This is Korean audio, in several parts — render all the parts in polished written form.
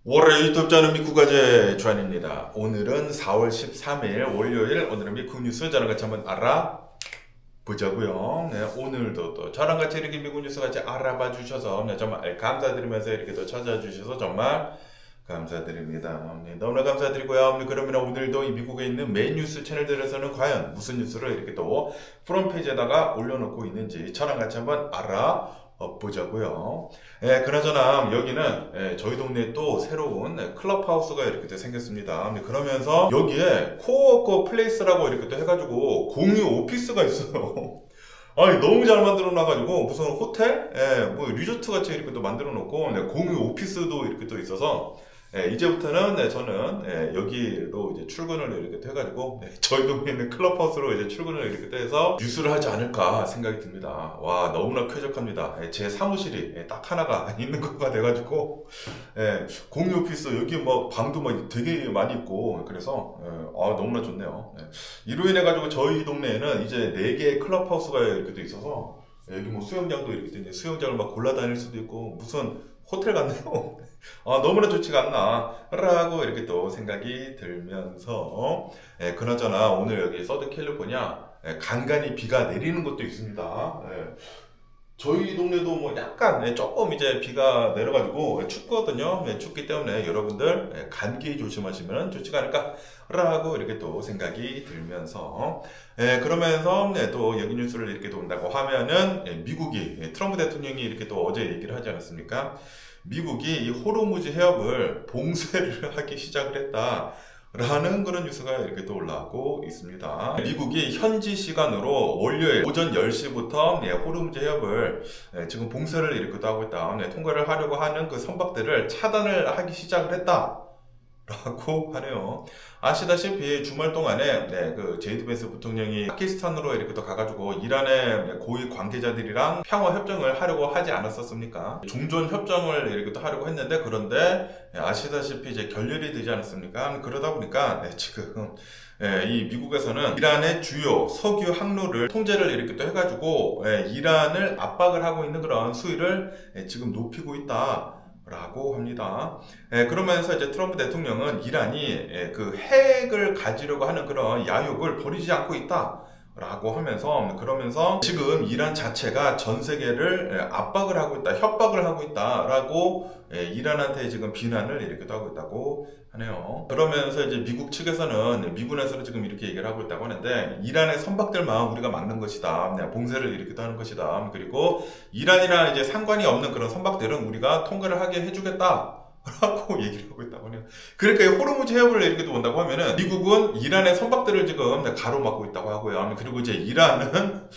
월요일 유튜브 저는 미국가제 주한입니다. 오늘은 4월 13일 월요일, 오늘은 미국 뉴스 저랑 같이 한번 알아보자고요. 네, 오늘도 또 저랑 같이 이렇게 미국 뉴스 같이 알아봐 주셔서 정말 감사드리면서 이렇게 또 찾아주셔서 정말 감사드립니다. 네, 너무나 감사드리고요. 그러면 오늘도 이 미국에 있는 메인 뉴스 채널들에서는 과연 무슨 뉴스를 이렇게 또 프론페이지에다가 올려놓고 있는지 저랑 같이 한번 알아보자고요. 그나저나 여기는 저희 동네에 또 새로운 클럽하우스가 이렇게 또 생겼습니다. 그러면서 여기에 코워커 플레이스라고 이렇게 또 해가지고 공유 오피스가 있어요. 아니, 너무 잘 만들어 놔가지고 무슨 호텔? 뭐 리조트 같이 이렇게 또 만들어 놓고 공유 오피스도 이렇게 또 있어서 이제부터는 저는 여기로 이제 출근을 이렇게 또 해가지고 저희 동네에 있는 클럽하우스로 이제 출근을 이렇게 또 해서 뉴스를 하지 않을까 생각이 듭니다. 와, 너무나 쾌적합니다. 제 사무실이 딱 하나가 있는 거가 돼가지고 공유 오피스 여기 뭐 방도 막 되게 많이 있고 그래서 너무나 좋네요. 이로 인해 가지고 저희 동네에는 이제 4개의 클럽하우스가 이렇게 또 있어서 여기 뭐 수영장도 이렇게 또 있는데 수영장을 막 골라 다닐 수도 있고 무슨 호텔 같네요. 너무나 좋지가 않나 라고 이렇게 또 생각이 들면서 그나저나 오늘 여기 서든캘리포니아 간간히 비가 내리는 곳도 있습니다. 저희 동네도 뭐 약간 조금 이제 비가 내려가지고 춥거든요. 춥기 때문에 여러분들 감기 조심하시면 좋지가 않을까 라고 이렇게 또 생각이 들면서 그러면서 또 여기 뉴스를 이렇게 또 온다고 하면은 미국이 트럼프 대통령이 이렇게 또 어제 얘기를 하지 않았습니까? 미국이 이 호르무즈 해협을 봉쇄를 하기 시작을 했다. 라는 그런 뉴스가 이렇게 또 올라오고 있습니다. 미국이 현지 시간으로 월요일 오전 10시부터 호르무즈 해협을 지금 봉쇄를 이렇게 또 하고 있다. 통과를 하려고 하는 그 선박들을 차단을 하기 시작을 했다. 라고 하네요. 아시다시피 주말 동안에 그 제이드 벤스 부통령이 파키스탄으로 이렇게 또 가가지고 이란의 고위 관계자들이랑 평화 협정을 하려고 하지 않았었습니까? 종전 협정을 이렇게 또 하려고 했는데 그런데 아시다시피 이제 결렬이 되지 않았습니까? 그러다 보니까 지금 이 미국에서는 이란의 주요 석유 항로를 통제를 이렇게 또 해가지고 이란을 압박을 하고 있는 그런 수위를 지금 높이고 있다. 라고 합니다. 그러면서 이제 트럼프 대통령은 이란이 그 핵을 가지려고 하는 그런 야욕을 버리지 않고 있다. 라고 하면서 그러면서 지금 이란 자체가 전 세계를 압박을 하고 있다, 협박을 하고 있다라고 이란한테 지금 비난을 이렇게 하고 있다고 하네요. 그러면서 이제 미국 측에서는 미군에서는 지금 이렇게 얘기를 하고 있다고 하는데 이란의 선박들만 우리가 막는 것이다, 봉쇄를 이렇게 하는 것이다. 그리고 이란이랑 이제 상관이 없는 그런 선박들은 우리가 통과를 하게 해주겠다. 라고 얘기를 하고 있다고 해요. 그러니까 이 호르무즈 해협을 이렇게 또 온다고 하면은 미국은 이란의 선박들을 지금 가로막고 있다고 하고요. 그리고 이제 이란은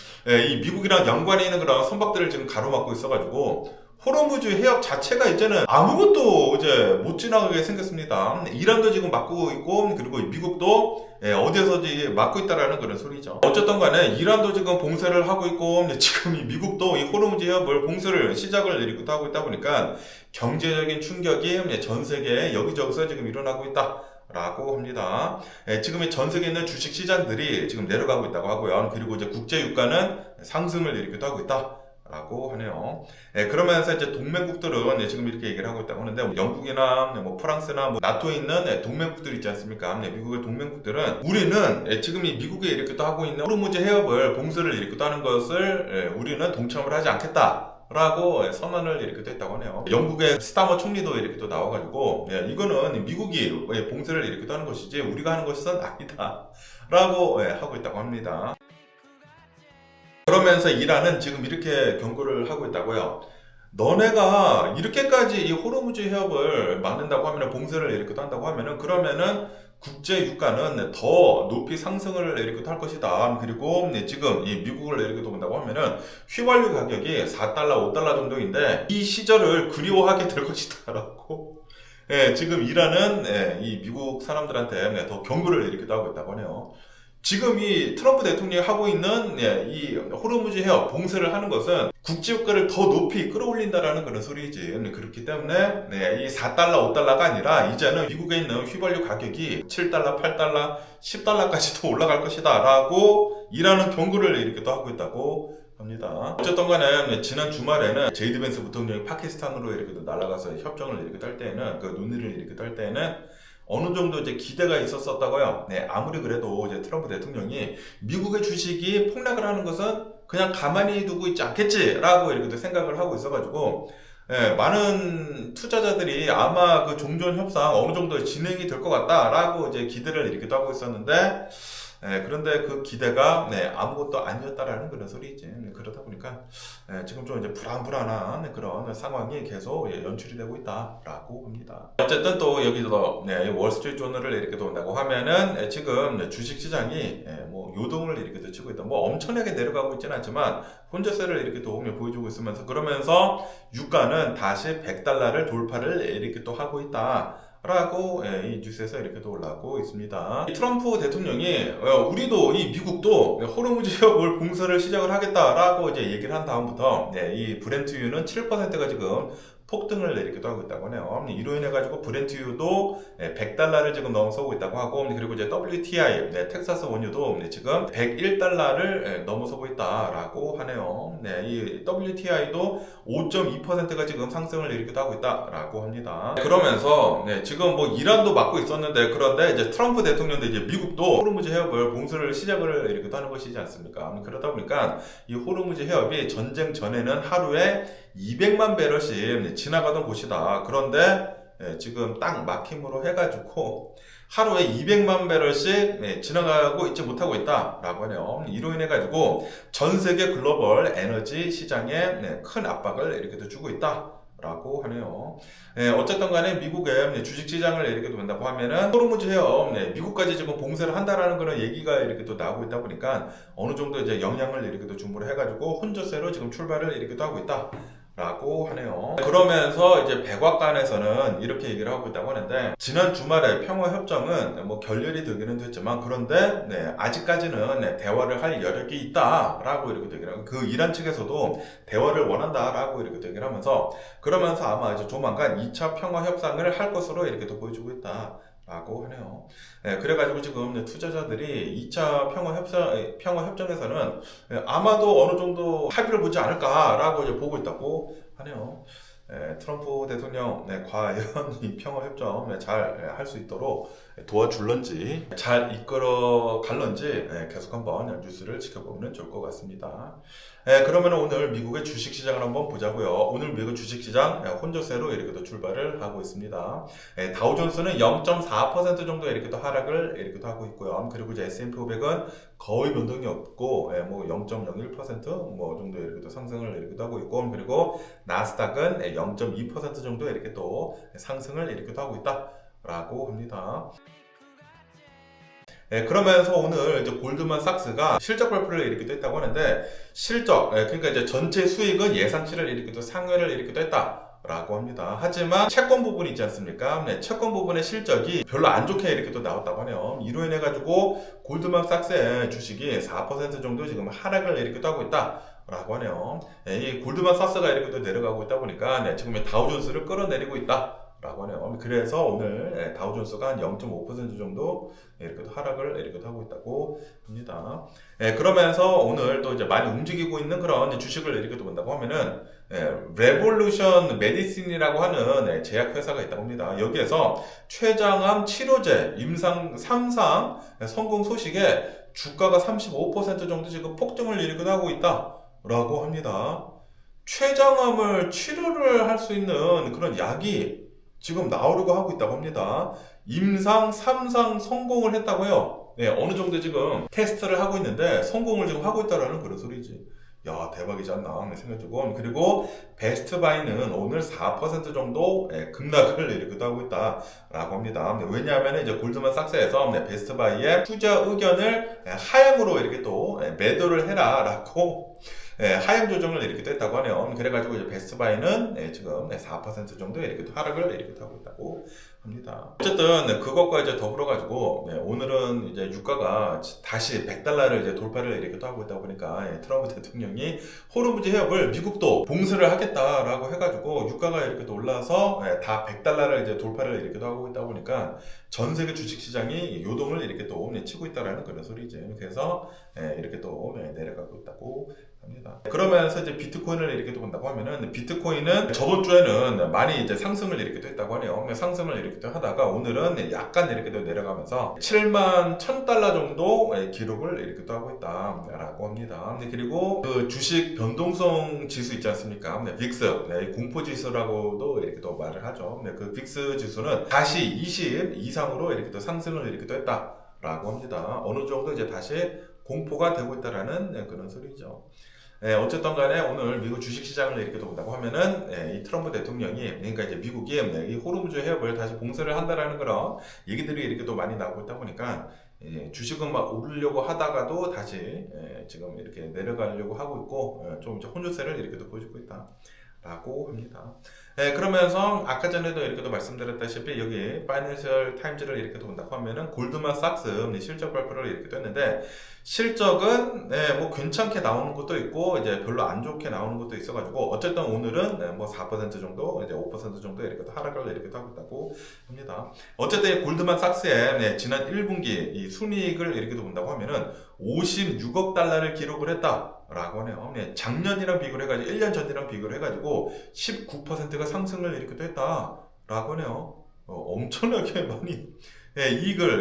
이 미국이랑 연관이 있는 그런 선박들을 지금 가로막고 있어가지고 호르무즈 해협 자체가 이제는 아무것도 이제 못 지나가게 생겼습니다. 이란도 지금 막고 있고 그리고 미국도 어디에서지 막고 있다라는 그런 소리죠. 어쨌든 간에 이란도 지금 봉쇄를 하고 있고 지금 이 미국도 이 호르무즈 해협을 봉쇄를 시작을 이렇게 하고 있다 보니까 경제적인 충격이 전 세계에 여기저기서 지금 일어나고 있다. 라고 합니다. 지금 전 세계에 있는 주식 시장들이 지금 내려가고 있다고 하고요. 그리고 이제 국제 유가는 상승을 일으키기도 하고 있다. 라고 하네요. 그러면서 이제 동맹국들은 지금 이렇게 얘기를 하고 있다고 하는데 영국이나 뭐 프랑스나 뭐 나토에 있는 동맹국들 있지 않습니까? 미국의 동맹국들은 우리는 지금 이 미국에 이렇게 또 하고 있는 호르무즈 해협을 봉쇄를 이렇게 또 하는 것을 우리는 동참을 하지 않겠다. 라고 선언을 이렇게 또 했다고 하네요. 영국의 스타머 총리도 이렇게 또 나와가지고 이거는 미국이 봉쇄를 이렇게 또 하는 것이지 우리가 하는 것은 아니다. 라고 하고 있다고 합니다. 그러면서 이란은 지금 이렇게 경고를 하고 있다고요. 너네가 이렇게까지 이 호르무즈 해협을 막는다고 하면 봉쇄를 이렇게 또 한다고 하면은 그러면은 국제 유가는 더 높이 상승을 이렇게 할 것이다. 그리고 지금 이 미국을 이렇게 본다고 하면은 휘발유 가격이 4달러, 5달러 정도인데 이 시절을 그리워하게 될 것이다. 라고 지금 이란은 이 미국 사람들한테 더 경고를 이렇게 하고 있다고 하네요. 지금 이 트럼프 대통령이 하고 있는 이 호르무즈 해협 봉쇄를 하는 것은 국제유가를 더 높이 끌어올린다라는 그런 소리지. 그렇기 때문에 이 4달러, 5달러가 아니라 이제는 미국에 있는 휘발유 가격이 7달러, 8달러, 10달러까지도 올라갈 것이다 라고 이라는 경고를 이렇게 또 하고 있다고 합니다. 어쨌든 간에 지난 주말에는 제이드 벤스 부통령이 파키스탄으로 이렇게 날아가서 협정을 이렇게 딸 때에는 그 논의를 이렇게 딸 때에는 어느 정도 이제 기대가 있었었다고요. 네, 아무리 그래도 이제 트럼프 대통령이 미국의 주식이 폭락을 하는 것은 그냥 가만히 두고 있지 않겠지라고 이렇게 생각을 하고 있어가지고 예, 많은 투자자들이 아마 그 종전 협상 어느 정도 진행이 될 것 같다라고 이제 기대를 이렇게 하고 있었는데 그런데 그 기대가 아무것도 아니었다라는 그런 소리지. 그러다 보니까 지금 좀 이제 불안불안한 그런 상황이 계속 연출이 되고 있다라고 합니다. 어쨌든 또 여기서 월스트리트 조널을 이렇게 본다고 하면은 지금 주식시장이 뭐 요동을 이렇게 치고 있다. 뭐 엄청나게 내려가고 있지는 않지만 혼자세를 이렇게 또 보여주고 있으면서 그러면서 유가는 다시 $100를 돌파를 이렇게 또 하고 있다. 라고 이 뉴스에서 이렇게 또 올라오고 있습니다. 이 트럼프 대통령이 우리도 이 미국도 호르무즈 해협을 봉쇄를 시작을 하겠다라고 이제 얘기를 한 다음부터 이 브렌트유는 7%가 지금 폭등을 이렇게 하고 있다고 하네요. 이로 인해 가지고 브렌트유도 $100를 지금 넘어서고 있다고 하고 그리고 이제 WTI 텍사스 원유도 지금 $101을 넘어서고 있다라고 하네요. 이 WTI도 5.2%가 지금 상승을 이렇게 하고 있다라고 합니다. 그러면서 지금 뭐 이란도 막고 있었는데 그런데 이제 트럼프 대통령도 이제 미국도 호르무즈 해협을 봉쇄를 시작을 이렇게 하는 것이지 않습니까? 그러다 보니까 이 호르무즈 해협이 전쟁 전에는 하루에 200만 배럴씩 지나가던 곳이다. 그런데 지금 딱 막힘으로 해가지고 하루에 200만 배럴씩 지나가고 있지 못하고 있다라고 하네요. 이로 인해 가지고 전 세계 글로벌 에너지 시장에 큰 압박을 이렇게 주고 있다. 라고 하네요. 어쨌든 간에 미국의 주식시장을 이렇게 본다고 하면은 호르무즈 해협 미국까지 지금 봉쇄를 한다라는 그런 얘기가 이렇게 또 나오고 있다 보니까 어느 정도 이제 영향을 이렇게 또 중부를 해가지고 혼조세로 지금 출발을 이렇게 또 하고 있다. 라고 하네요. 그러면서 이제 백악관에서는 이렇게 얘기를 하고 있다고 하는데 지난 주말에 평화협정은 뭐 결렬이 되기는 됐지만 그런데 아직까지는 대화를 할 여력이 있다라고 이렇게 얘기를 하고 그 이란 측에서도 대화를 원한다라고 이렇게 얘기를 하면서 그러면서 아마 이제 조만간 2차 평화협상을 할 것으로 이렇게 또 보여주고 있다. 라고 하네요. 그래가지고 지금 투자자들이 2차 평화협정에서는 아마도 어느 정도 합의를 보지 않을까라고 이제 보고 있다고 하네요. 트럼프 대통령 과연 이 평화협정 잘 할 수 있도록 도와줄런지 잘 이끌어 갈런지 계속 한번 뉴스를 지켜보면 좋을 것 같습니다. 그러면 오늘 미국의 주식시장을 한번 보자고요. 오늘 미국 주식시장 혼조세로 이렇게 또 출발을 하고 있습니다. 다우존스는 0.4% 정도 이렇게 또 하락을 이렇게 또 하고 있고요. 그리고 이제 S&P 500은 거의 변동이 없고 뭐 0.01%뭐 정도 이렇게 또 상승을 이렇게 또 하고 있고 그리고 나스닥은 0.2% 정도 이렇게 또 상승을 이렇게 또 하고 있다라고 합니다. 그러면서 오늘 이제 골드만삭스가 실적 발표를 이렇게 또 했다고 하는데 실적, 그러니까 이제 전체 수익은 예상치를 이렇게 또 상회를 이렇게 또 했다라고 합니다. 하지만 채권 부분이 있지 않습니까? 채권 부분의 실적이 별로 안 좋게 이렇게 또 나왔다고 하네요. 이로 인해 가지고 골드만삭스의 주식이 4% 정도 지금 하락을 이렇게 또 하고 있다. 라고 하네요. 이 골드만삭스가 이렇게 또 내려가고 있다 보니까 지금 다우존스를 끌어내리고 있다. 라고 하네요. 그래서 오늘 다우존스가 한 0.5% 정도 이렇게 하락을 이렇게 하고 있다고 합니다. 그러면서 오늘 또 이제 많이 움직이고 있는 그런 주식을 이렇게 또 본다고 하면은 레볼루션 메디신이라고 하는 제약회사가 있다고 합니다. 여기에서 췌장암 치료제 임상 3상 성공 소식에 주가가 35% 정도 지금 폭등을 일으키고 하고 있다라고 합니다. 췌장암을 치료를 할 수 있는 그런 약이 지금 나오려고 하고 있다고 합니다. 임상 3상 성공을 했다고요. 어느 정도 지금 테스트를 하고 있는데 성공을 지금 하고 있다라는 그런 소리지. 야, 대박이지 않나 생각해주고 그리고 베스트바이는 오늘 4% 정도 급락을 이렇게 하고 있다라고 합니다. 왜냐하면 이제 골드만삭스에서 베스트바이의 투자 의견을 하향으로 이렇게 또 매도를 해라라고 하향 조정을 이렇게 했다고 하네요. 그래가지고 이제 베스트바이는 지금 4% 정도 이렇게 하락을 이렇게 하고 있다고 합니다. 어쨌든 그것과 이제 더불어가지고 오늘은 이제 유가가 다시 $100를 이제 돌파를 이렇게 하고 있다 보니까 트럼프 대통령이 호르무즈 해협을 미국도 봉쇄를 하겠다라고 해가지고 유가가 이렇게 또 올라서 다 $100를 이제 돌파를 이렇게 하고 있다 보니까 전 세계 주식시장이 요동을 이렇게 또 치고 있다라는 그런 소리죠. 그래서 이렇게 또 내려가고 있다고 합니다. 그러면서 이제 비트코인을 이렇게 또 본다고 하면은 비트코인은 저번 주에는 많이 이제 상승을 이렇게 또 했다고 하네요. 상승을 이렇게 또 하다가 오늘은 약간 이렇게 또 내려가면서 7만 1000달러 정도 기록을 이렇게 또 하고 있다라고 합니다. 그리고 그 주식 변동성 지수 있지 않습니까? 빅스 공포 지수라고도 이렇게 또 말을 하죠. 그 빅스 지수는 다시 20 이상으로 이렇게 또 상승을 이렇게 또 했다라고 합니다. 어느 정도 이제 다시 공포가 되고 있다라는 그런 소리죠. 어쨌든 간에 오늘 미국 주식시장을 이렇게 본다고 하면은 이 트럼프 대통령이 그러니까 이제 미국이 이 호르무즈 해협을 다시 봉쇄를 한다라는 그런 얘기들이 이렇게 또 많이 나오고 있다 보니까 주식은 막 오르려고 하다가도 다시 지금 이렇게 내려가려고 하고 있고 좀 이제 혼조세를 이렇게 또 보여주고 있다라고 합니다. 그러면서 아까 전에도 이렇게 또 말씀드렸다시피 여기 파이낸셜 타임즈를 이렇게 또 본다고 하면은 골드만삭스 실적 발표를 이렇게 또 했는데 실적은 뭐 괜찮게 나오는 것도 있고 이제 별로 안 좋게 나오는 것도 있어가지고 어쨌든 오늘은 뭐 4% 정도 이제 5% 정도 이렇게 또 하락을 이렇게 또 하고 있다고 합니다. 어쨌든 골드만삭스의 지난 1분기 이 순이익을 이렇게 또 본다고 하면은 56억 달러를 기록을 했다라고 하네요. 작년이랑 비교를 해가지고 1년 전이랑 비교를 해가지고 19%가 상승을 이렇게 또 했다라고 하네요. 엄청나게 많이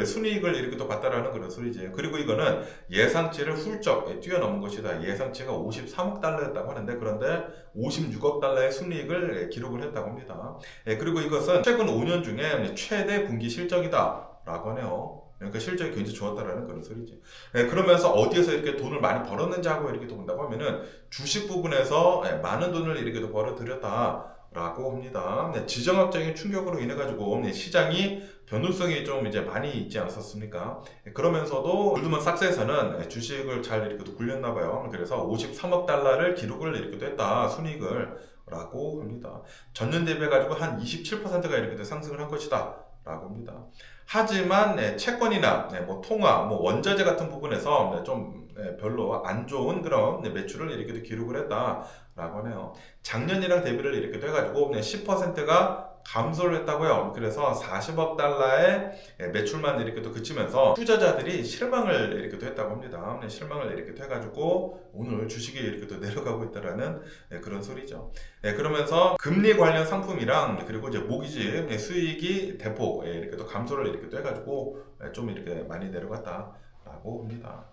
순이익을 이렇게 또 봤다라는 그런 소리지. 그리고 이거는 예상치를 훌쩍 뛰어넘은 것이다. 예상치가 53억 달러였다고 하는데 그런데 56억 달러의 순이익을 기록을 했다고 합니다. 그리고 이것은 최근 5년 중에 최대 분기 실적이다라고 하네요. 그러니까 실적이 굉장히 좋았다라는 그런 소리지. 그러면서 어디에서 이렇게 돈을 많이 벌었는지 하고 이렇게 또 본다고 하면은 주식 부분에서 많은 돈을 이렇게 또 벌어들였다라고 합니다. 지정학적인 충격으로 인해 가지고 시장이 변동성이 좀 이제 많이 있지 않았습니까? 그러면서도 골드만삭스에서는 주식을 잘 이렇게 또 굴렸나 봐요. 그래서 53억 달러를 기록을 이렇게 또 했다 순이익을 라고 합니다. 전년 대비해 가지고 한 27%가 이렇게 또 상승을 한 것이다. 라고 합니다. 하지만 채권이나 뭐 통화, 뭐 원자재 같은 부분에서 좀 별로 안 좋은 그런 매출을 이렇게 기록을 했다라고 하네요. 작년이랑 대비를 이렇게 해가지고 10%가 감소를 했다고요. 그래서 40억 달러의 매출만 이렇게 또 그치면서 투자자들이 실망을 이렇게 또 했다고 합니다. 실망을 이렇게 또 해가지고 오늘 주식이 이렇게 또 내려가고 있다라는 그런 소리죠. 그러면서 금리 관련 상품이랑 그리고 이제 모기지 수익이 대폭 이렇게 또 감소를 이렇게 또 해가지고 좀 이렇게 많이 내려갔다라고 합니다.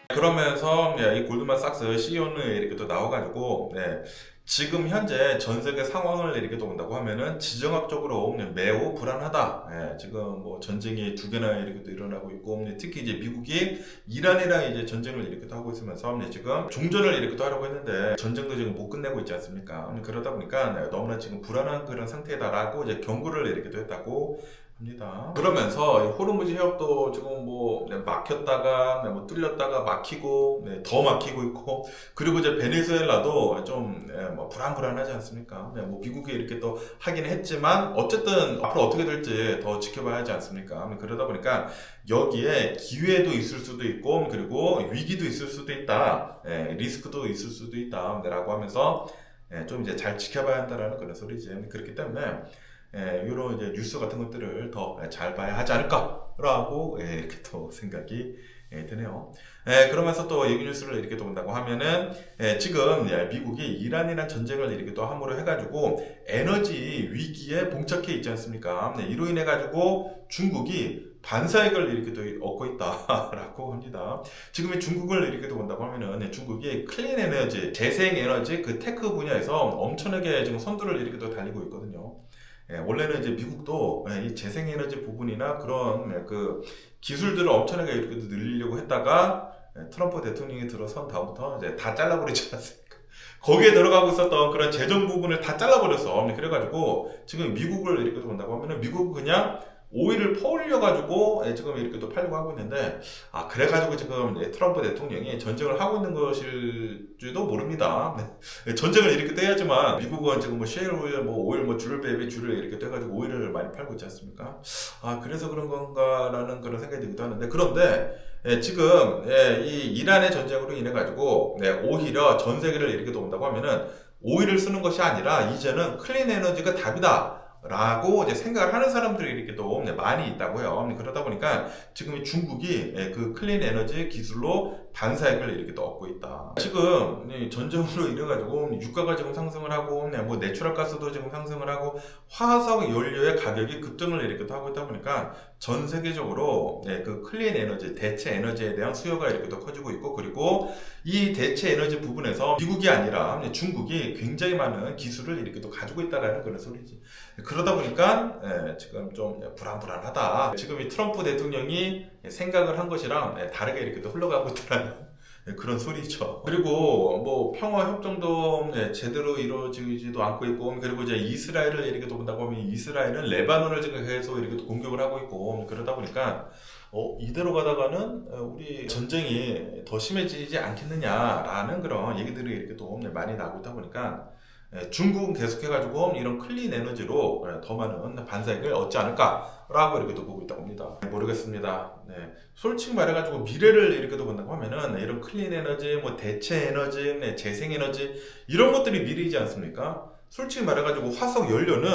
그러면서 이 골드만삭스 CEO는 이렇게 또 나와가지고 지금 현재 전 세계 상황을 이렇게 또 본다고 하면은 지정학적으로 매우 불안하다. 지금 뭐 전쟁이 2개나 이렇게 또 일어나고 있고 특히 이제 미국이 이란이랑 이제 전쟁을 이렇게 또 하고 있으면서 지금 종전을 이렇게 또 하려고 했는데 전쟁도 지금 못 끝내고 있지 않습니까? 그러다 보니까 너무나 지금 불안한 그런 상태다라고 이제 경고를 이렇게 또 했다고 합니다. 그러면서 호르무즈 해협도 지금 뭐 막혔다가 뭐 뚫렸다가 막히고 더 막히고 있고 그리고 이제 베네수엘라도 좀 뭐 불안불안하지 않습니까? 뭐 미국이 이렇게 또 하긴 했지만 어쨌든 앞으로 어떻게 될지 더 지켜봐야 하지 않습니까? 그러다 보니까 여기에 기회도 있을 수도 있고 그리고 위기도 있을 수도 있다, 리스크도 있을 수도 있다 라고 하면서 좀 이제 잘 지켜봐야 한다라는 그런 소리지. 그렇기 때문에 이런 이제 뉴스 같은 것들을 더 잘 봐야 하지 않을까라고 이렇게 또 생각이 드네요. 그러면서 또 얘기 뉴스를 이렇게 또 본다고 하면은 지금 미국이 이란이란 전쟁을 이렇게 또 함으로 해가지고 에너지 위기에 봉착해 있지 않습니까? 이로 인해 가지고 중국이 반사익을 이렇게 또 얻고 있다라고 합니다. 지금 중국을 이렇게 또 본다고 하면은 중국이 클린 에너지, 재생 에너지 그 테크 분야에서 엄청나게 지금 선두를 이렇게 또 달리고 있거든요. 원래는 이제 미국도 이 재생에너지 부분이나 그런 그 기술들을 엄청나게 이렇게 늘리려고 했다가 트럼프 대통령이 들어선 다음부터 이제 다 잘라버리지 않았습니까? 거기에 들어가고 있었던 그런 재정 부분을 다 잘라버렸어. 그래가지고 지금 미국을 이렇게 본다고 하면은 미국은 그냥 오일을 퍼올려가지고 지금 이렇게 또 팔려고 하고 있는데 그래가지고 지금 트럼프 대통령이 전쟁을 하고 있는 것일지도 모릅니다. 전쟁을 이렇게 떼야지만 미국은 지금 뭐 셰일 오일, 뭐 오일, 뭐 줄을 베이비 줄을 이렇게 떼가지고 오일을 많이 팔고 있지 않습니까? 그래서 그런 건가라는 그런 생각이 들기도 하는데 그런데 지금 이 이란의 전쟁으로 인해 가지고 오히려 전 세계를 이렇게 돈다고 하면은 오일을 쓰는 것이 아니라 이제는 클린 에너지가 답이다. 라고 이제 생각을 하는 사람들이 이렇게 또 많이 있다고요. 그러다 보니까 지금 중국이 그 클린 에너지 기술로 반사익을 이렇게 또 얻고 있다. 지금 전쟁으로 인해가지고 유가가 지금 상승을 하고 뭐 내추럴가스도 지금 상승을 하고 화석 연료의 가격이 급등을 이렇게 또 하고 있다 보니까 전 세계적으로 그 클린 에너지, 대체 에너지에 대한 수요가 이렇게 또 커지고 있고, 그리고 이 대체 에너지 부분에서 미국이 아니라 중국이 굉장히 많은 기술을 이렇게 또 가지고 있다라는 그런 소리지. 그러다 보니까 지금 좀 불안불안하다. 지금 이 트럼프 대통령이 생각을 한 것이랑 다르게 이렇게 또 흘러가고 있다는 그런 소리죠. 그리고 뭐 평화 협정도 제대로 이루어지지도 않고 있고, 그리고 이제 이스라엘을 이렇게 또 본다고 하면 이스라엘은 레바논을 지금 계속 이렇게 또 공격을 하고 있고, 그러다 보니까 이대로 가다가는 우리 전쟁이 더 심해지지 않겠느냐라는 그런 얘기들이 이렇게 또 많이 나오고 있다 보니까 중국은 계속해가지고 이런 클린 에너지로 더 많은 반사익을 얻지 않을까라고 이렇게 또 보고 있다고 합니다. 모르겠습니다. 솔직히 말해가지고 미래를 이렇게 또 본다고 하면은 이런 클린 에너지, 뭐 대체 에너지, 재생 에너지 이런 것들이 미래이지 않습니까? 솔직히 말해가지고 화석 연료는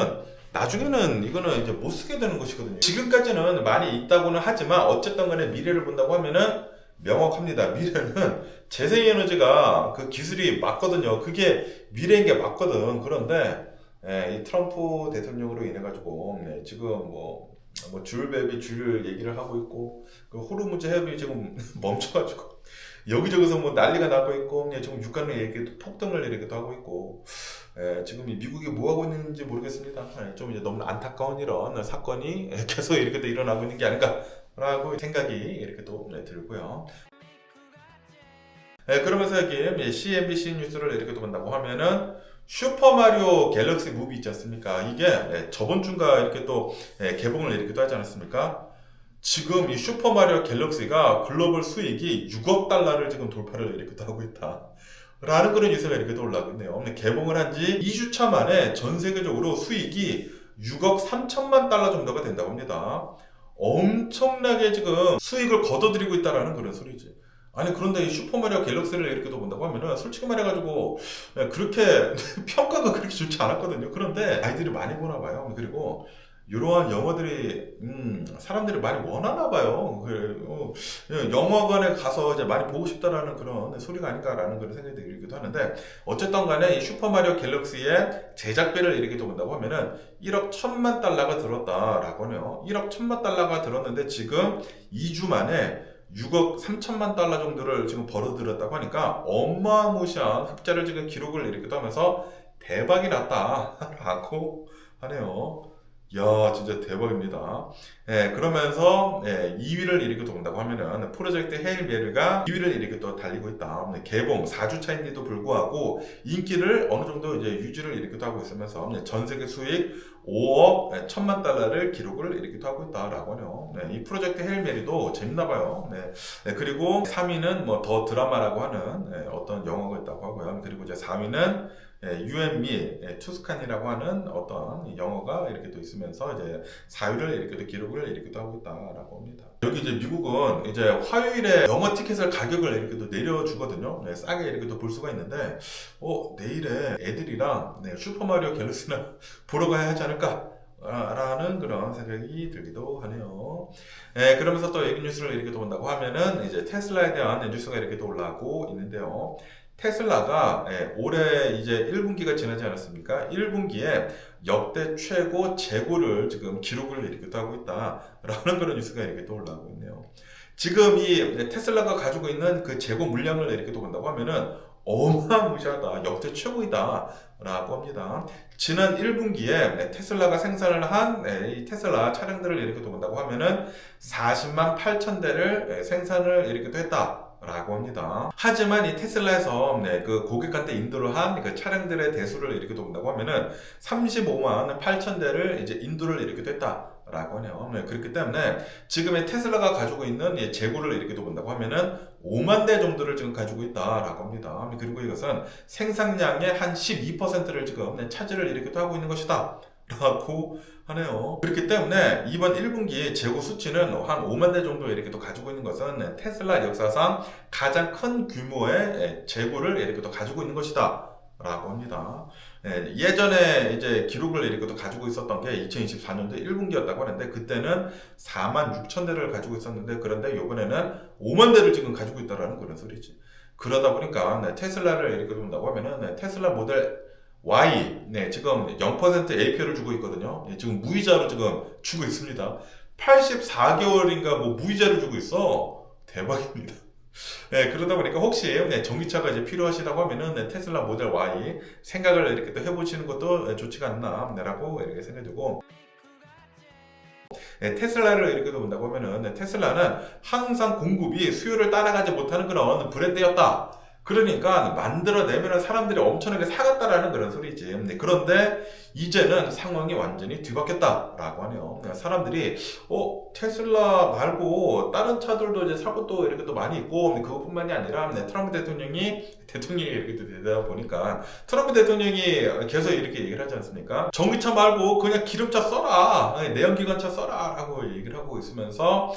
나중에는 이거는 이제 못 쓰게 되는 것이거든요. 지금까지는 많이 있다고는 하지만 어쨌든 간에 미래를 본다고 하면은 명확합니다. 미래는 재생에너지가 그 기술이 맞거든요. 그게 미래인 게 맞거든. 그런데 이 트럼프 대통령으로 인해 가지고 지금 뭐 줄베비 줄 얘기를 하고 있고, 그 호르무즈 해협이 지금 멈춰가지고 여기저기서 뭐 난리가 나고 있고, 지금 유가는 이렇게 폭등을 이렇게 하고 있고, 지금 미국이 뭐 하고 있는지 모르겠습니다. 좀 이제 너무 안타까운 이런 사건이 계속 이렇게 또 일어나고 있는 게 아닌가 라고 생각이 이렇게 또 들고요. 그러면서 여기 CNBC 뉴스를 이렇게 또 본다고 하면은 슈퍼마리오 갤럭시 무비 있지 않습니까? 이게 저번 주인가 이렇게 또 개봉을 이렇게 또 하지 않았습니까? 지금 이 슈퍼마리오 갤럭시가 글로벌 수익이 6억 달러를 지금 돌파를 이렇게 또 하고 있다 라는 그런 뉴스가 이렇게 또 올라오고 있네요. 개봉을 한 지 2주차 만에 전 세계적으로 수익이 6억 3천만 달러 정도가 된다고 합니다. 엄청나게 지금 수익을 거둬들이고 있다라는 그런 소리지. 아니 그런데 이 슈퍼마리오 갤럭시를 이렇게 또 본다고 하면은 솔직히 말해가지고 그렇게 평가가 그렇게 좋지 않았거든요. 그런데 아이들이 많이 보나 봐요. 그리고 이러한 영화들이 사람들이 많이 원하나 봐요. 영화관에 가서 이제 많이 보고 싶다라는 그런 소리가 아닐까라는 그런 생각이 들기도 하는데, 어쨌든 간에 이 슈퍼마리오 갤럭시의 제작비를 이렇게 또 본다고 하면은 1억 1천만 달러가 들었다라고 하네요. 1억 1천만 달러가 들었는데 지금 2주 만에 6억 3천만 달러 정도를 지금 벌어들였다고 하니까 어마무시한 흑자를 지금 기록을 이렇게 하면서 대박이 났다라고 하네요. 야, 진짜 대박입니다. 그러면서 2위를 이렇게 또 본다고 하면은 프로젝트 헤일 메리가 2위를 이렇게 또 달리고 있다. 개봉 4주차인데도 불구하고 인기를 어느 정도 이제 유지를 이렇게 또 하고 있으면서 전 세계 수익 5억 1천만 달러를 기록을 이렇게 또 하고 있다라고 하네요. 이 프로젝트 헤일 메리도 재밌나 봐요. 그리고 3위는 뭐 더 드라마라고 하는 어떤 영화가 있다고 하고요. 그리고 이제 4위는 유앤미 투스칸이라고 하는 어떤 영어가 이렇게 또 있으면서 이제 4위를 이렇게 또 기록을 이렇게 또 하고 있다라고 합니다. 여기 이제 미국은 이제 화요일에 영화 티켓을 가격을 이렇게 또 내려주거든요. 싸게 이렇게 또 볼 수가 있는데, 내일에 애들이랑 슈퍼마리오 갤럭시나 보러 가야 하지 않을까? 라는 그런 생각이 들기도 하네요. 그러면서 또 얘기 뉴스를 이렇게 또 본다고 하면은 이제 테슬라에 대한 뉴스가 이렇게 또 올라오고 있는데요. 테슬라가 올해 이제 1분기가 지나지 않았습니까? 1분기에 역대 최고 재고를 지금 기록을 이렇게 하고 있다라는 그런 뉴스가 이렇게 또 올라오고 있네요. 지금 이 테슬라가 가지고 있는 그 재고 물량을 이렇게 또 본다고 하면은 어마무시하다, 역대 최고이다 라고 합니다. 지난 1분기에 테슬라가 생산을 한 이 테슬라 차량들을 이렇게 또 본다고 하면은 40만 8천 대를 생산을 이렇게 또 했다 라고 합니다. 하지만 이 테슬라에서 그 고객한테 인도를 한 그 차량들의 대수를 이렇게 본다고 하면은 35만 8천 대를 이제 인도를 이렇게 했다 라고 하네요. 그렇기 때문에 지금의 테슬라가 가지고 있는 재고를 이렇게 본다고 하면은 5만 대 정도를 지금 가지고 있다라고 합니다. 그리고 이것은 생산량의 한 12%를 지금 차지를 이렇게 하고 있는 것이다 라고 하네요. 그렇기 때문에 이번 1분기 재고 수치는 한 5만 대 정도 이렇게 또 가지고 있는 것은 테슬라 역사상 가장 큰 규모의 재고를 이렇게 또 가지고 있는 것이다 라고 합니다. 예전에 이제 기록을 이렇게 가지고 있었던 게 2024년도 1분기였다고 하는데 그때는 46,000대를 가지고 있었는데 그런데 이번에는 5만 대를 지금 가지고 있다라는 그런 소리지. 그러다 보니까 테슬라를 이렇게 본다고 하면은 테슬라 모델 Y 지금 0% APR을 주고 있거든요. 지금 무이자로 지금 주고 있습니다. 84개월인가 뭐 무이자를 주고 있어. 대박입니다. 그러다 보니까 혹시 전기차가 이제 필요하시다고 하면은 테슬라 모델 Y 생각을 이렇게 또 해보시는 것도 좋지가 않나라고 이렇게 생각되고, 테슬라를 이렇게 본다고 하면은 테슬라는 항상 공급이 수요를 따라가지 못하는 그런 브랜드였다. 그러니까 만들어내면 사람들이 엄청나게 사갔다라는 그런 소리지. 그런데 이제는 상황이 완전히 뒤바뀌었다라고 하네요. 사람들이 테슬라 말고 다른 차들도 이제 사고 또 이렇게 또 많이 있고, 그것뿐만이 아니라 트럼프 대통령이 이렇게 되다 보니까 트럼프 대통령이 계속 이렇게 얘기를 하지 않습니까? 전기차 말고 그냥 기름차 써라, 내연기관차 써라라고 얘기를 하고 있으면서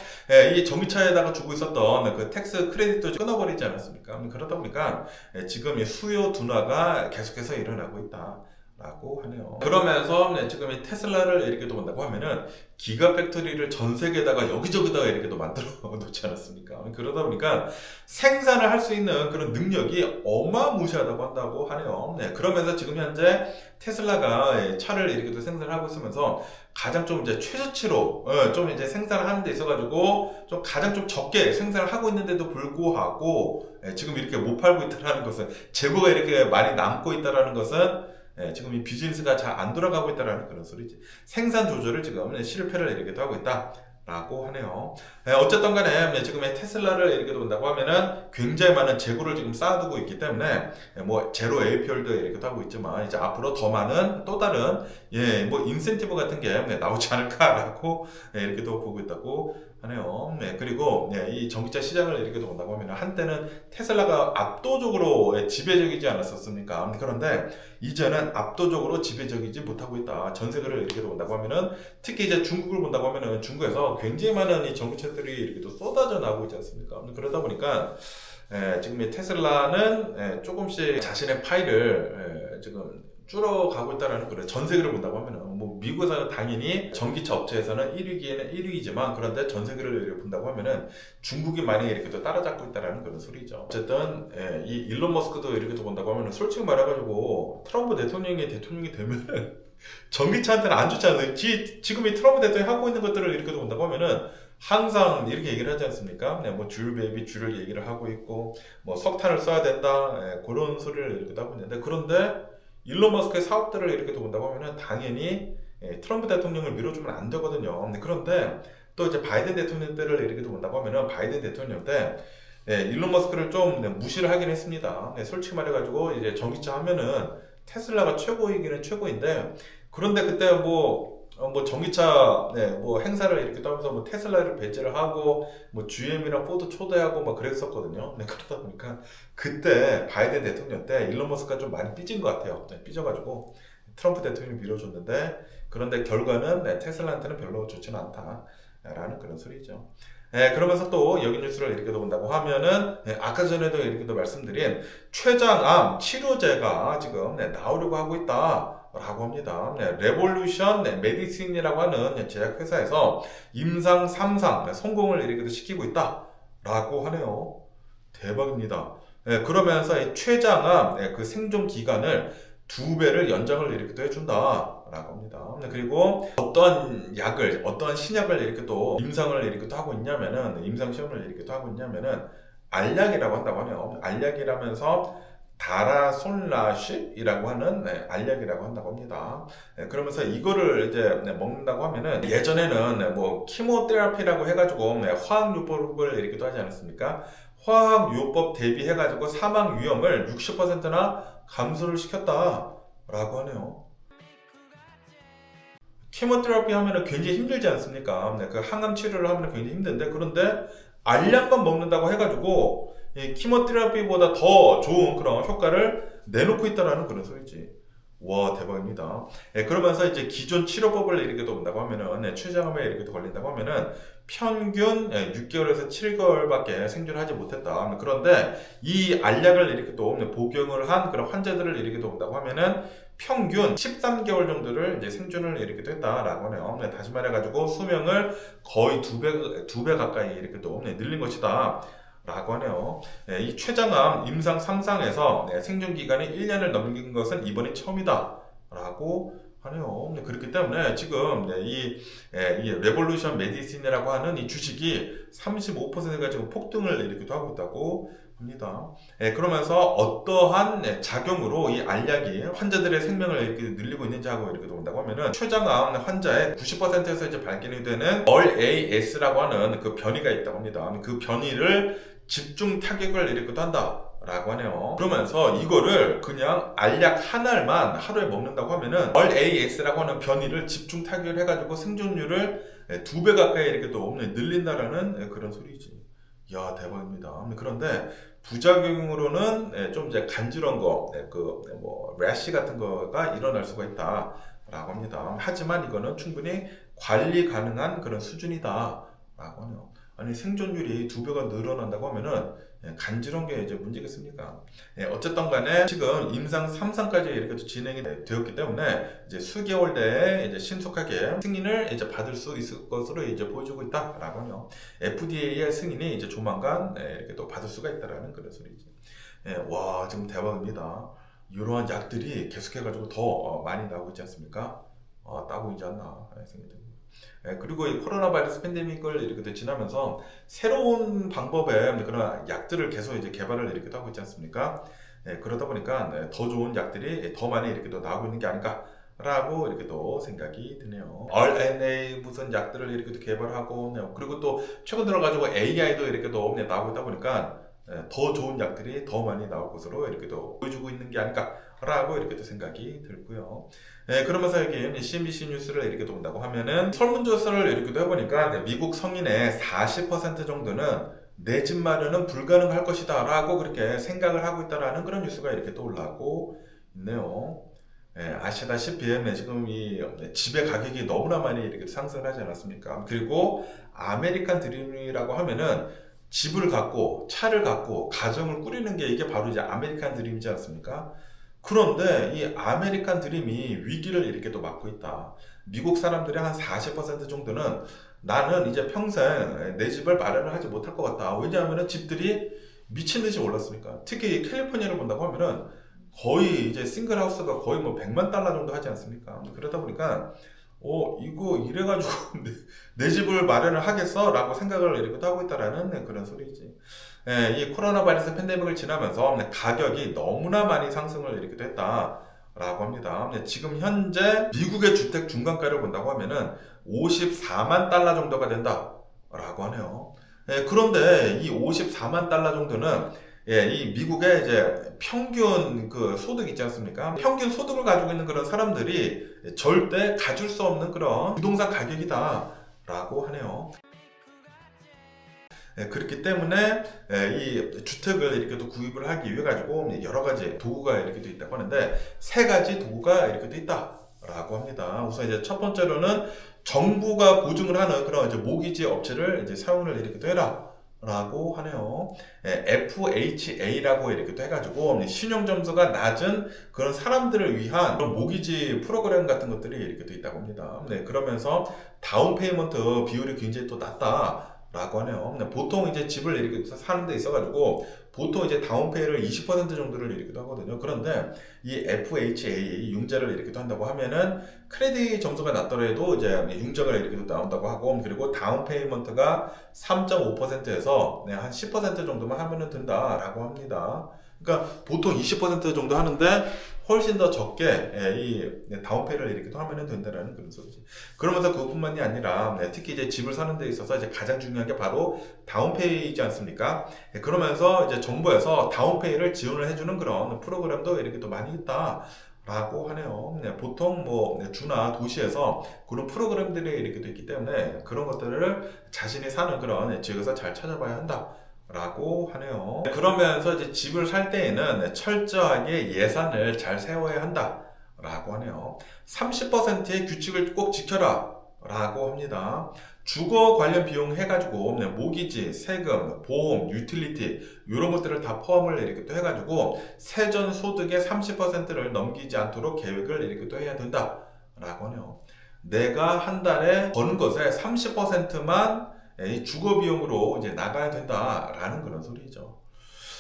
이 전기차에다가 주고 있었던 그 텍스 크레딧도 끊어버리지 않았습니까? 그러다 보니까 지금 이 수요 둔화가 계속해서 일어나고 있다. 라고 하네요. 그러면서 지금 이 테슬라를 이렇게 또 본다고 하면은 기가 팩토리를 전 세계에다가 여기저기다가 이렇게 또 만들어 놓지 않았습니까? 그러다 보니까 생산을 할 수 있는 그런 능력이 어마무시하다고 한다고 하네요. 그러면서 지금 현재 테슬라가 차를 이렇게 또 생산하고 있으면서 가장 좀 이제 최저치로 좀 이제 생산을 하는 데 있어가지고 좀 가장 좀 적게 생산을 하고 있는데도 불구하고 지금 이렇게 못 팔고 있다는 것은, 재고가 이렇게 많이 남고 있다는 것은 지금 이 비즈니스가 잘 안 돌아가고 있다는 그런 소리지. 생산 조절을 지금 실패를 이렇게 하고 있다. 라고 하네요. 어쨌든 간에 지금 테슬라를 이렇게 본다고 하면은 굉장히 많은 재고를 지금 쌓아두고 있기 때문에 뭐 제로 APR도 이렇게 하고 있지만 이제 앞으로 더 많은 또 다른 뭐 인센티브 같은 게 나오지 않을까라고 이렇게 또 보고 있다고 하네요. 그리고 이 전기차 시장을 이렇게 본다고 하면 한때는 테슬라가 압도적으로 지배적이지 않았었습니까? 그런데 이제는 압도적으로 지배적이지 못하고 있다. 전 세계를 이렇게 본다고 하면은 특히 이제 중국을 본다고 하면은 중국에서 굉장히 많은 이 전기차들이 이렇게 또 쏟아져 나오고 있지 않습니까? 그러다 보니까 지금 이 테슬라는 조금씩 자신의 파일을 지금 줄어가고 있다는 그런, 전 세계를 본다고 하면은 뭐 미국에서는 당연히 전기차 업체에서는 1위지만 그런데 전 세계를 본다고 하면은 중국이 많이 이렇게 또 따라잡고 있다는 그런 소리죠. 어쨌든 이 일론 머스크도 이렇게 또 본다고 하면은 솔직히 말해가지고 트럼프 대통령이 되면은 전기차한테는 안 좋지 않아요. 지금 이 트럼프 대통령이 하고 있는 것들을 이렇게 본다고 하면은 항상 이렇게 얘기를 하지 않습니까? 뭐 줄 베이비 줄을 얘기를 하고 있고 뭐 석탄을 써야 된다, 그런 소리를 이렇게 하고 있는데, 그런데 일론 머스크의 사업들을 이렇게 본다고 하면은 당연히 트럼프 대통령을 밀어주면 안 되거든요. 그런데 또 이제 바이든 대통령 때를 이렇게 본다고 하면은 바이든 대통령 때 일론 머스크를 좀 무시를 하긴 했습니다. 솔직히 말해가지고 이제 전기차 하면은 테슬라가 최고이기는 최고인데, 그런데 그때 뭐 전기차 뭐 행사를 이렇게 하면서 뭐 테슬라를 배제를 하고 뭐 GM이랑 포드 초대하고 막 그랬었거든요. 그러다 보니까 그때 바이든 대통령 때 일론 머스크가 좀 많이 삐진 것 같아요. 삐져가지고 트럼프 대통령이 밀어줬는데, 그런데 결과는 테슬라한테는 별로 좋지는 않다라는 그런 소리죠. 그러면서 또 여기 뉴스를 이렇게 본다고 하면은 아까 전에도 이렇게 말씀드린 췌장암 치료제가 지금 나오려고 하고 있다 라고 합니다. 레볼루션 메디신이라고 하는 제약회사에서 임상 3상 성공을 이렇게 시키고 있다 라고 하네요. 대박입니다. 그러면서 이 췌장암 그 생존 기간을 2배를 연장을 이렇게 또 해준다 라고 합니다. 그리고 어떤 약을, 어떤 신약을 이렇게 또 임상을 이렇게 또 하고 있냐면은, 임상 시험을 이렇게 또 하고 있냐면은 알약이라고 한다고 하네요. 알약이라면서 다라솔라쉿이라고 하는 알약이라고 한다고 합니다. 그러면서 이거를 이제 먹는다고 하면은, 예전에는 뭐 키모테라피라고 해가지고 화학요법을 이렇게 또 하지 않았습니까? 화학요법 대비해가지고 사망 위험을 60%나 감소를 시켰다라고 하네요. 키모테라피 하면은 굉장히 힘들지 않습니까? 그 항암 치료를 하면 굉장히 힘든데, 그런데 알약만 먹는다고 해가지고 이 키모테라피보다 더 좋은 그런 효과를 내놓고 있다라는 그런 소리지. 와, 대박입니다. 그러면서 이제 기존 치료법을 이렇게 또 본다고 하면은 췌장암에 이렇게 또 걸린다고 하면은 평균 6개월에서 7개월밖에 생존하지 못했다. 그런데 이 알약을 이렇게 또 복용을 한 그런 환자들을 이렇게 또 온다고 하면은 평균 13개월 정도를 이제 생존을 이렇게 됐다라고 하네요. 다시 말해가지고 수명을 거의 두 배 가까이 이렇게 또 늘린 것이다. 라고 하네요. 이 췌장암 임상 3상에서 생존 기간이 1년을 넘긴 것은 이번이 처음이다. 라고 하네요. 그렇기 때문에 지금 이 레볼루션 메디신이라고 하는 이 주식이 35%가 지금 폭등을 일으키기도 하고 있다고 합니다. 그러면서 어떠한 작용으로 이 알약이 환자들의 생명을 이렇게 늘리고 있는지 하고 이렇게 본다고 하면은 췌장암 환자의 90%에서 이제 발견이 되는 RAS라고 하는 그 변이가 있다고 합니다. 그 변이를 집중 타격을 일으키기도 한다. 라고 하네요. 그러면서 이거를 그냥 알약 한 알만 하루에 먹는다고 하면은 RAS라고 하는 변이를 집중 타격을 해가지고 생존율을 2배 가까이 이렇게 또 늘린다라는 그런 소리지. 이야, 대박입니다. 그런데 부작용으로는 좀 이제 간지러운 거, 래시 같은 거가 일어날 수가 있다. 라고 합니다. 하지만 이거는 충분히 관리 가능한 그런 수준이다. 라고 하네요. 아니, 생존율이 2배가 늘어난다고 하면은 간지러운 게 이제 문제겠습니까? 어쨌든 간에 지금 임상 3상까지 이렇게 진행이 되었기 때문에 이제 수개월 내에 이제 신속하게 승인을 이제 받을 수 있을 것으로 이제 보여주고 있다라고 하네요. FDA의 승인이 이제 조만간 이렇게 또 받을 수가 있다라는 그런 소리지. 와, 지금 대박입니다. 이러한 약들이 계속해가지고 더 많이 나오고 있지 않습니까? 따고 있지 않나 생각이 듭니다. 그리고 이 코로나 바이러스 팬데믹을 이렇게 지나면서 새로운 방법의 그런 약들을 계속 이제 개발을 이렇게 하고 있지 않습니까? 그러다 보니까 더 좋은 약들이 더 많이 이렇게 또 나오고 있는 게 아닌가라고 이렇게 또 생각이 드네요. RNA 무슨 약들을 이렇게 또 개발하고, 그리고 또 최근 들어가지고 AI도 이렇게 또 나오고 있다 보니까 더 좋은 약들이 더 많이 나올 것으로 이렇게 또 보여주고 있는 게 아닌가라고 이렇게 또 생각이 들고요. 그러면서 여기 CNBC 뉴스를 이렇게 본다고 하면은 설문조사를 이렇게 해보니까 미국 성인의 40% 정도는 내 집 마련은 불가능할 것이다 라고 그렇게 생각을 하고 있다라는 그런 뉴스가 이렇게 또 올라오고 있네요. 아시다시피 지금 이 집의 가격이 너무나 많이 이렇게 상승을 하지 않았습니까? 그리고 아메리칸 드림이라고 하면은 집을 갖고 차를 갖고 가정을 꾸리는 게 이게 바로 이제 아메리칸 드림이지 않습니까? 그런데 이 아메리칸 드림이 위기를 이렇게 또 맞고 있다. 미국 사람들의 한 40% 정도는 나는 이제 평생 내 집을 마련을 하지 못할 것 같다. 왜냐하면 집들이 미친 듯이 올랐으니까. 특히 캘리포니아를 본다고 하면은 거의 이제 싱글 하우스가 거의 뭐 100만 달러 정도 하지 않습니까? 그러다 보니까 이거 이래가지고 내 집을 마련을 하겠어? 라고 생각을 이렇게 하고 있다라는 그런 소리지. 이 코로나 바이러스 팬데믹을 지나면서 가격이 너무나 많이 상승을 이렇게 했다라고 합니다. 지금 현재 미국의 주택 중간가를 본다고 하면은 54만 달러 정도가 된다라고 하네요. 그런데 이 54만 달러 정도는 이 미국의 이제 평균 그 소득 있지 않습니까? 평균 소득을 가지고 있는 그런 사람들이 절대 가질 수 없는 그런 부동산 가격이다라고 하네요. 그렇기 때문에 이 주택을 이렇게 또 구입을 하기 위해 가지고 여러 가지 도구가 이렇게 돼 있다고 하는데 3가지 도구가 이렇게 돼 있다라고 합니다. 우선 이제 첫 번째로는 정부가 보증을 하는 그런 이제 모기지 업체를 이제 사용을 이렇게 해라. 라고 하네요. FHA라고 이렇게 또 해가지고 신용 점수가 낮은 그런 사람들을 위한 그런 모기지 프로그램 같은 것들이 이렇게 또 있다고 합니다. 그러면서 다운 페이먼트 비율이 굉장히 또 낮다라고 하네요. 보통 이제 집을 이렇게 사는 데 있어가지고 보통 이제 다운페이를 20% 정도를 이렇게 하거든요. 그런데 이 FHA 융자를 이렇게 한다고 하면은 크레딧 점수가 낮더라도 이제 융자가 이렇게 나온다고 하고, 그리고 다운 페이먼트가 3.5%에서 한 10% 정도만 하면은 된다라고 합니다. 그러니까 보통 20% 정도 하는데 훨씬 더 적게 이 다운페이를 이렇게 하면 된다는 그런 소리지. 그러면서 그것뿐만이 아니라 특히 이제 집을 사는 데 있어서 이제 가장 중요한 게 바로 다운페이지 않습니까? 그러면서 이제 정부에서 다운페이를 지원을 해주는 그런 프로그램도 이렇게 또 많이 있다라고 하네요. 보통 뭐 주나 도시에서 그런 프로그램들이 이렇게 또 있기 때문에 그런 것들을 자신이 사는 그런 지역에서 잘 찾아봐야 한다. 라고 하네요. 그러면서 이제 집을 살 때에는 철저하게 예산을 잘 세워야 한다 라고 하네요. 30%의 규칙을 꼭 지켜라 라고 합니다. 주거 관련 비용 해가지고 모기지, 세금, 보험, 유틸리티 이런 것들을 다 포함을 이렇게 또 해가지고 세전 소득의 30%를 넘기지 않도록 계획을 이렇게 또 해야 된다라고 하네요. 내가 한 달에 버는 것의 30%만 이 주거 비용으로 이제 나가야 된다라는 그런 소리죠.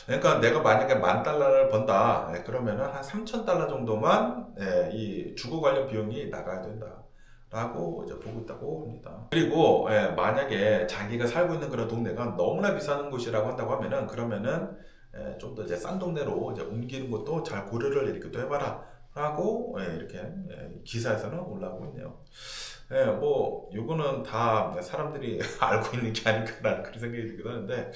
그러니까 내가 만약에 $10,000를 번다. 그러면은 한 $3,000 정도만 이 주거 관련 비용이 나가야 된다. 라고 이제 보고 있다고 합니다. 그리고 만약에 자기가 살고 있는 그런 동네가 너무나 비싼 곳이라고 한다고 하면은 그러면은 좀 더 이제 싼 동네로 이제 옮기는 것도 잘 고려를 이렇게 또 해봐라 라고 이렇게 기사에서는 올라오고 있네요. 뭐 요거는 다 사람들이 알고 있는 게 아닐까라는 그런 생각이 들기도 하는데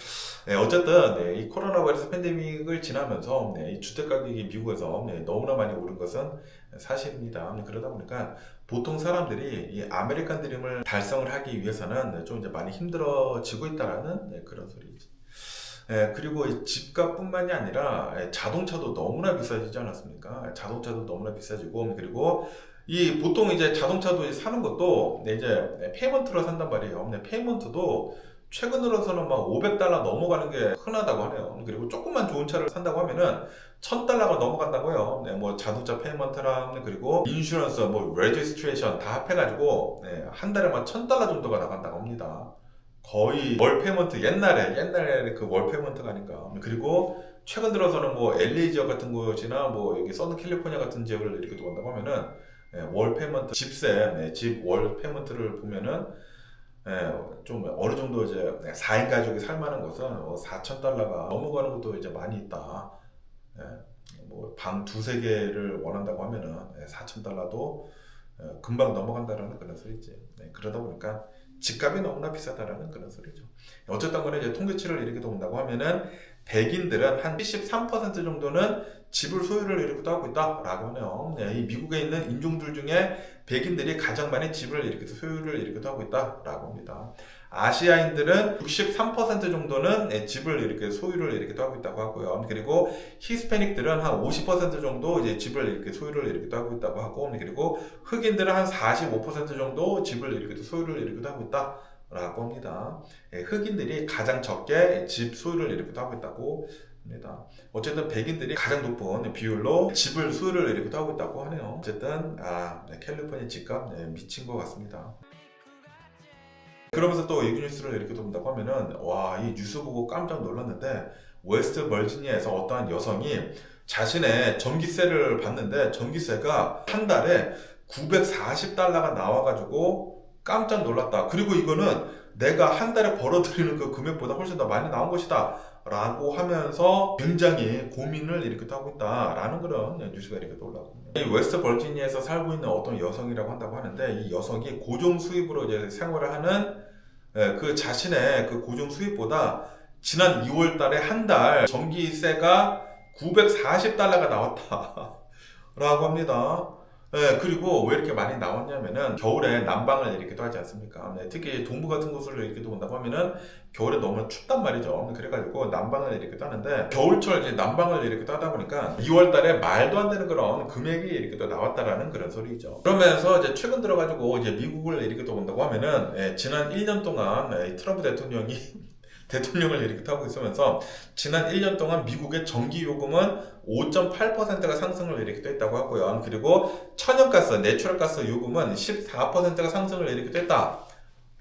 어쨌든 이 코로나 바이러스 팬데믹을 지나면서 이 주택 가격이 미국에서 너무나 많이 오른 것은 사실입니다. 그러다 보니까 보통 사람들이 이 아메리칸 드림을 달성을 하기 위해서는 좀 이제 많이 힘들어지고 있다라는 그런 소리죠. 그리고 집값뿐만이 아니라 자동차도 너무나 비싸지지 않았습니까? 자동차도 너무나 비싸지고 그리고 이 보통 이제 자동차도 사는 것도 이제 페이먼트로 산단 말이에요. 근데 페이먼트도 최근 들어서는 막 $500 넘어가는 게 흔하다고 하네요. 그리고 조금만 좋은 차를 산다고 하면은 $1,000가 넘어간다고요. 뭐 자동차 페이먼트랑 그리고 인슈런스, 뭐 레지스트레이션 다 합해가지고 한 달에 막 $1,000 정도가 나간다고 합니다. 거의 월 페이먼트 옛날에 그 월 페이먼트가 아닐까. 그리고 최근 들어서는 뭐 LA 지역 같은 곳이나 뭐 여기 서든 캘리포니아 같은 지역을 이렇게 본다고 하면은 월 페이먼트 집세 집 월 페이먼트를 보면은 좀 어느 정도 이제 4인 가족이 살 만한 것은 $4,000가 넘어가는 것도 이제 많이 있다. 뭐 방 두세 개를 원한다고 하면은 $4,000도 금방 넘어간다라는 그런 소리지. 그러다 보니까 집값이 너무나 비싸다라는 그런 소리죠. 어쨌든 간에 이제 통계치를 이렇게 본다고 하면은 백인들은 한 73% 정도는 집을 소유를 이렇게 하고 있다라고 하네요. 이 미국에 있는 인종들 중에 백인들이 가장 많이 집을 이렇게 소유를 이렇게 하고 있다라고 합니다. 아시아인들은 63% 정도는 집을 이렇게 소유를 이렇게 하고 있다고 하고요. 그리고 히스패닉들은 한 50% 정도 이제 집을 이렇게 소유를 이렇게 하고 있다고 하고, 그리고 흑인들은 한 45% 정도 집을 이렇게 소유를 이렇게 하고 있다라고 합니다. 흑인들이 가장 적게 집 소유를 이렇게 하고 있다고 합니다. 어쨌든 백인들이 가장 높은 비율로 집을 소유를 이렇게 하고 있다고 하네요. 어쨌든 캘리포니아 집값 미친 것 같습니다. 그러면서 또 이 뉴스를 이렇게 본다고 하면은 이 뉴스 보고 깜짝 놀랐는데 웨스트 버지니아에서 어떠한 여성이 자신의 전기세를 받는데 전기세가 한 달에 $940가 나와가지고 깜짝 놀랐다. 그리고 이거는 내가 한 달에 벌어들이는 그 금액보다 훨씬 더 많이 나온 것이다 라고 하면서 굉장히 고민을 이렇게 하고 있다라는 그런 뉴스가 이렇게 올라오고 이 웨스트 버지니아에서 살고 있는 어떤 여성이라고 한다고 하는데 이 여성이 고정 수입으로 이제 생활을 하는 그 자신의 그 고정 수입보다 지난 2월 달에 한 달 전기세가 $940가 나왔다 라고 합니다. 그리고 왜 이렇게 많이 나왔냐면은 겨울에 난방을 이렇게 또 하지 않습니까? 특히 동부 같은 곳을 이렇게 또 본다고 하면은 겨울에 너무 춥단 말이죠. 그래가지고 난방을 이렇게 따는데 겨울철 이제 난방을 이렇게 따다 보니까 2월 달에 말도 안 되는 그런 금액이 이렇게 또 나왔다라는 그런 소리죠. 그러면서 이제 최근 들어가지고 이제 미국을 이렇게 또 본다고 하면은 지난 1년 동안 트럼프 대통령이 대통령을 이렇게 하고 있으면서 지난 1년 동안 미국의 전기 요금은 5.8%가 상승을 이렇게 했다고 하고요. 그리고 천연가스, 내추럴가스 요금은 14%가 상승을 이렇게 했다.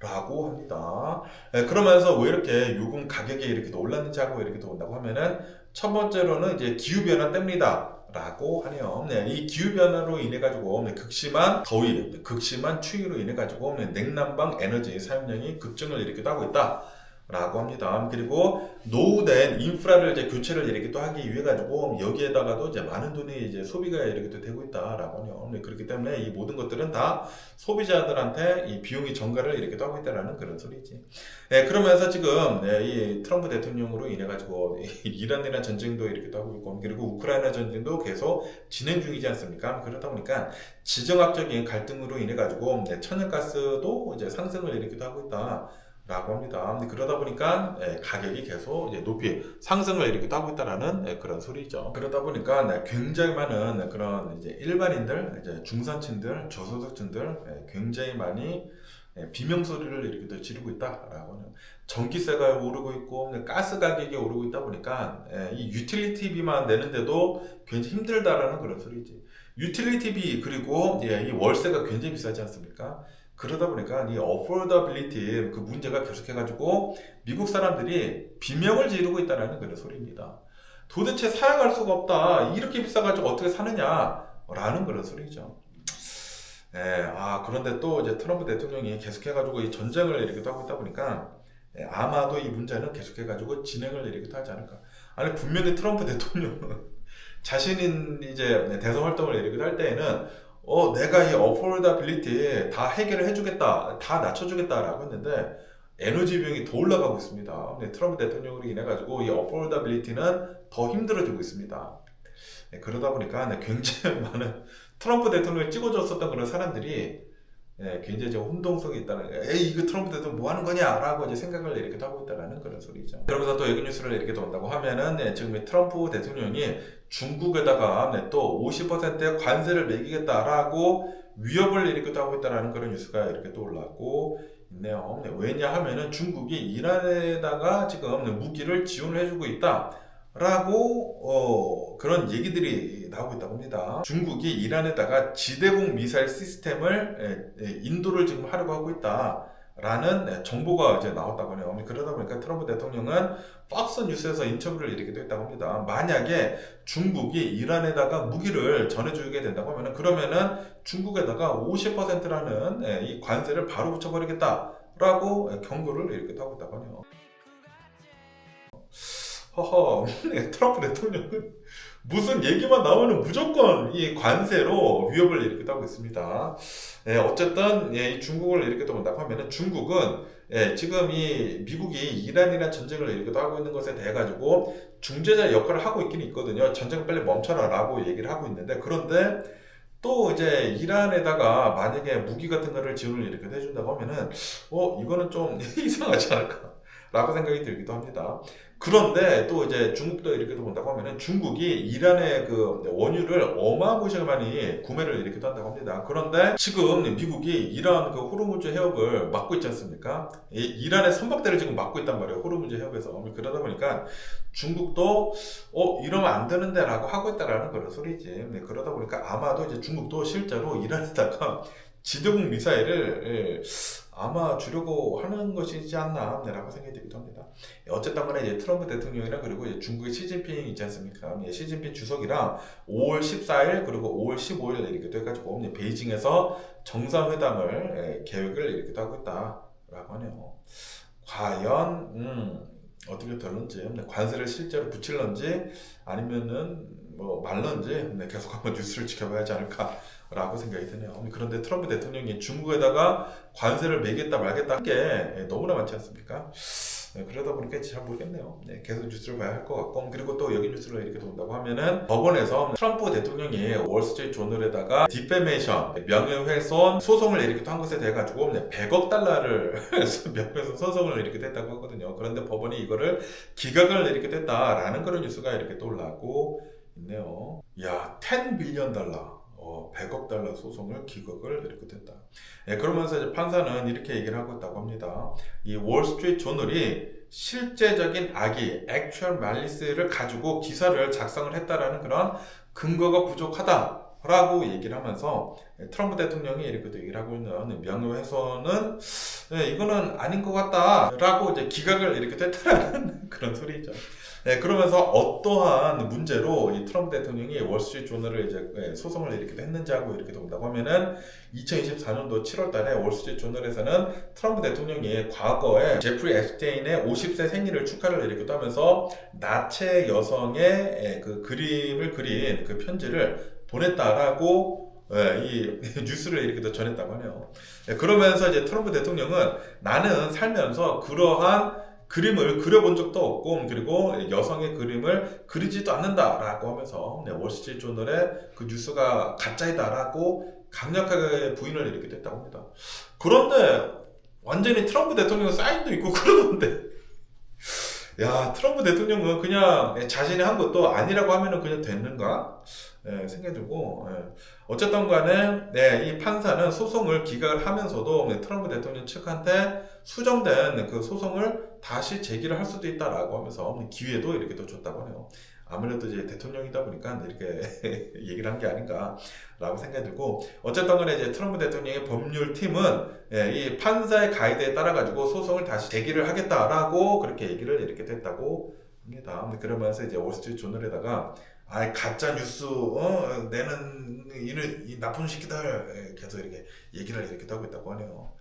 라고 합니다. 그러면서 왜 이렇게 요금 가격이 이렇게 올랐는지 하고 이렇게 온다고 하면은 첫 번째로는 이제 기후변화 때문이다. 라고 하네요. 이 기후변화로 인해가지고 극심한 더위, 극심한 추위로 인해가지고 냉난방 에너지 사용량이 급증을 이렇게 하고 있다. 라고 합니다. 그리고 노후된 인프라를 이제 교체를 이렇게 또 하기 위해 가지고 여기에다가도 이제 많은 돈이 이제 소비가 이렇게 또 되고 있다라고 하네요. 그렇기 때문에 이 모든 것들은 다 소비자들한테 이 비용이 전가를 이렇게 또 하고 있다라는 그런 소리지. 그러면서 지금 이 트럼프 대통령으로 인해 가지고 이란이란 전쟁도 이렇게 또 하고 있고 그리고 우크라이나 전쟁도 계속 진행 중이지 않습니까? 그러다 보니까 지정학적인 갈등으로 인해 가지고 천연가스도 이제 상승을 이렇게 또 하고 있다. 라고 합니다. 그러다 보니까 가격이 계속 이제 높이 상승을 이렇게 하고 있다라는 그런 소리죠. 그러다 보니까 굉장히 많은 그런 이제 일반인들, 이제 중산층들, 저소득층들 굉장히 많이 비명 소리를 이렇게 또 지르고 있다라고 하네요. 전기세가 오르고 있고 가스 가격이 오르고 있다 보니까 이 유틸리티비만 내는데도 굉장히 힘들다라는 그런 소리지. 유틸리티비 그리고 이 월세가 굉장히 비싸지 않습니까? 그러다 보니까 이 어포더빌리티 그 문제가 계속해가지고 미국 사람들이 비명을 지르고 있다는 그런 소리입니다. 도대체 사양할 수가 없다. 이렇게 비싸가지고 어떻게 사느냐라는 그런 소리죠. 그런데 또 이제 트럼프 대통령이 계속해가지고 이 전쟁을 이렇게 하고 있다 보니까 아마도 이 문제는 계속해가지고 진행을 이렇게 하지 않을까. 아니 분명히 트럼프 대통령은 자신인 이제 대선 활동을 이렇게 할 때에는 내가 이 어포더빌리티 다 해결을 해주겠다, 다 낮춰주겠다라고 했는데 에너지 비용이 더 올라가고 있습니다. 트럼프 대통령으로 인해 가지고 이 어포더빌리티는 더 힘들어지고 있습니다. 그러다 보니까 굉장히 많은 트럼프 대통령을 찍어줬었던 그런 사람들이 굉장히 좀 혼동성이 있다는, 이거 트럼프 대통령 뭐 하는 거냐? 라고 이제 생각을 이렇게 하고 있다는 그런 소리죠. 그러면서 또 여기 뉴스를 이렇게 돈다고 하면은, 지금 트럼프 대통령이 중국에다가 또 50%의 관세를 매기겠다라고 위협을 이렇게 또 하고 있다는 그런 뉴스가 이렇게 또 올라오고 있네요. 왜냐하면은 중국이 이란에다가 지금 무기를 지원을 해주고 있다. 라고 그런 얘기들이 나오고 있다고 합니다. 중국이 이란에다가 지대공 미사일 시스템을 인도를 지금 하려고 하고 있다 라는 정보가 이제 나왔다고 하네요. 그러다 보니까 트럼프 대통령은 팍스 뉴스에서 인터뷰를 이렇게 했다고 합니다. 만약에 중국이 이란에다가 무기를 전해주게 된다고 하면은, 그러면은 중국에다가 50%라는 이 관세를 바로 붙여버리겠다 라고 경고를 이렇게 하고 있다고 하네요. 트럼프 대통령은 무슨 얘기만 나오면 무조건 이 관세로 위협을 이렇게 하고 있습니다. 어쨌든 이 중국을 이렇게 또 본다고 하면은, 중국은 지금 이 미국이 이란이란 전쟁을 이렇게 하고 있는 것에 대해 가지고 중재자 역할을 하고 있긴 있거든요. 전쟁을 빨리 멈춰라라고 얘기를 하고 있는데, 그런데 또 이제 이란에다가 만약에 무기 같은 거를 지원을 이렇게 해준다고 하면은 이거는 좀 이상하지 않을까 라고 생각이 들기도 합니다. 그런데 또 이제 중국도 이렇게 본다고 하면은, 중국이 이란의 그 원유를 어마무시하게 많이 구매를 이렇게 한다고 합니다. 그런데 지금 미국이 이란 그 호르무즈 해협을 막고 있지 않습니까? 이란의 선박대를 지금 막고 있단 말이에요. 호르무즈 해협에서. 그러다 보니까 중국도 이러면 안 되는데 라고 하고 있다라는 그런 소리지. 그러다 보니까 아마도 이제 중국도 실제로 이란에다가 지대공 미사일을 아마 주려고 하는 것이지 않나 라고 생각이 들기도 합니다. 어쨌든 간에 이제 트럼프 대통령이랑 그리고 이제 중국의 시진핑 있지 않습니까? 시진핑 주석이랑 5월 14일 그리고 5월 15일 이렇게 돼가지고 베이징에서 정상회담을 계획을 이렇게 하고 있다라고 하네요. 과연 어떻게 될런지, 관세를 실제로 붙일런지 아니면은 뭐 말런지 계속 한번 뉴스를 지켜봐야 하지 않을까 라고 생각이 드네요. 그런데 트럼프 대통령이 중국에다가 관세를 매겠다 말겠다 한 게 너무나 많지 않습니까? 그러다 보니까 잘 모르겠네요. 계속 뉴스를 봐야 할 것 같고, 그리고 또 여기 뉴스를 이렇게 본다고 하면은, 법원에서 트럼프 대통령이 월스트리트 조널에다가 디페메이션, 명예훼손 소송을 이렇게 한 것에 대해 가지고 100억 달러를 명예훼손 소송을 이렇게 됐다고 하거든요. 그런데 법원이 이거를 기각을 이렇게 됐다라는 그런 뉴스가 이렇게 또 올라오고 있네요. 야, 10 빌리언 달러. 100억 달러 소송을 기각을 이렇게 됐다. 그러면서 이제 판사는 이렇게 얘기를 하고 있다고 합니다. 이 월스트리트 조널이 실제적인 악의, actual malice를 가지고 기사를 작성을 했다라는 그런 근거가 부족하다라고 얘기를 하면서, 트럼프 대통령이 이렇게 얘기를 하고 있는 명예훼손은 이거는 아닌 것 같다라고 이제 기각을 이렇게 됐다라는 그런 소리죠. 그러면서 어떠한 문제로 이 트럼프 대통령이 월스트리트 조널을 이제 소송을 이렇게 했는지 하고 이렇게 본다고 하면은, 2024년도 7월 달에 월스트리트 조널에서는 트럼프 대통령이 과거에 제프리 앱스테인의 50세 생일을 축하를 이렇게 하면서 나체 여성의 그 그림을 그린 그 편지를 보냈다라고 이 뉴스를 이렇게 더 전했다고 하네요. 그러면서 이제 트럼프 대통령은 나는 살면서 그러한 그림을 그려본 적도 없고, 그리고 여성의 그림을 그리지도 않는다라고 하면서 월스트리트 조널의 그 뉴스가 가짜이다라고 강력하게 부인을 이렇게 됐다고 합니다. 그런데 완전히 트럼프 대통령 사인도 있고 그러던데 야, 트럼프 대통령은 그냥 자신이 한 것도 아니라고 하면은 그냥 됐는가? 생각이 들고, 어쨌든 간에, 이 판사는 소송을 기각을 하면서도 트럼프 대통령 측한테 수정된 그 소송을 다시 제기를 할 수도 있다라고 하면서 기회도 이렇게 또 줬다고 하네요. 아무래도 이제 대통령이다 보니까 이렇게 얘기를 한 게 아닌가라고 생각이 들고, 어쨌든 간에 이제 트럼프 대통령의 법률팀은 이 판사의 가이드에 따라 가지고 소송을 다시 제기를 하겠다라고 그렇게 얘기를 이렇게 됐다고 합니다. 그러면서 이제 월스트리트 조널에다가 가짜 뉴스 내는 이 나쁜 새끼들 계속 이렇게 얘기를 이렇게 하고 있다고 하네요.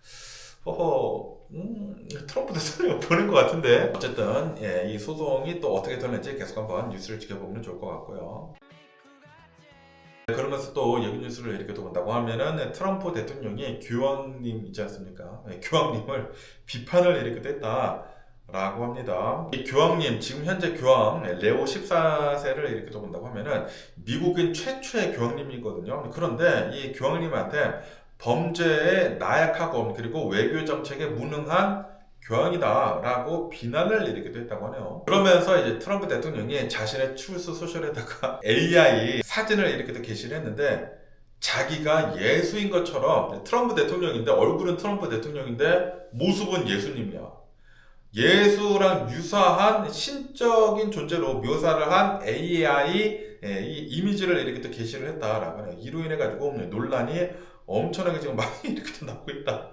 트럼프 대통령 보는 것 같은데. 어쨌든 이 소송이 또 어떻게 되는지 계속 한번 뉴스를 지켜보면 좋을 것 같고요. 그러면서 또 여기 뉴스를 이렇게 또 본다고 하면은 트럼프 대통령이 교황님 있지 않습니까? 교황님을 비판을 이렇게 했다라고 합니다. 이 교황님, 지금 현재 교황 레오 14세를 이렇게 또 본다고 하면은 미국인 최초의 교황님이거든요. 그런데 이 교황님한테 범죄에 나약하고 그리고 외교 정책에 무능한 교황이다 라고 비난을 이렇게 했다고 하네요. 그러면서 이제 트럼프 대통령이 자신의 트루스 소셜에다가 AI 사진을 이렇게 또 게시를 했는데, 자기가 예수인 것처럼, 트럼프 대통령인데 얼굴은 트럼프 대통령인데 모습은 예수님이야. 예수랑 유사한 신적인 존재로 묘사를 한 AI 이 이미지를 이렇게 또 게시를 했다라고 하네요. 이로 인해 가지고 논란이 엄청나게 지금 많이 이렇게 또 나오고 있다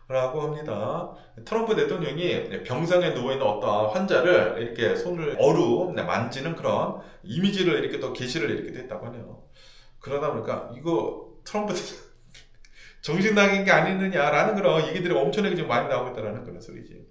라고 합니다. 트럼프 대통령이 병상에 누워있는 어떤 환자를 이렇게 손을 만지는 그런 이미지를 이렇게 또 게시를 이렇게 했다고 하네요. 그러다 보니까 이거 트럼프 정신나간 게 아니느냐라는 그런 얘기들이 엄청나게 지금 많이 나오고 있다는 그런 소리지.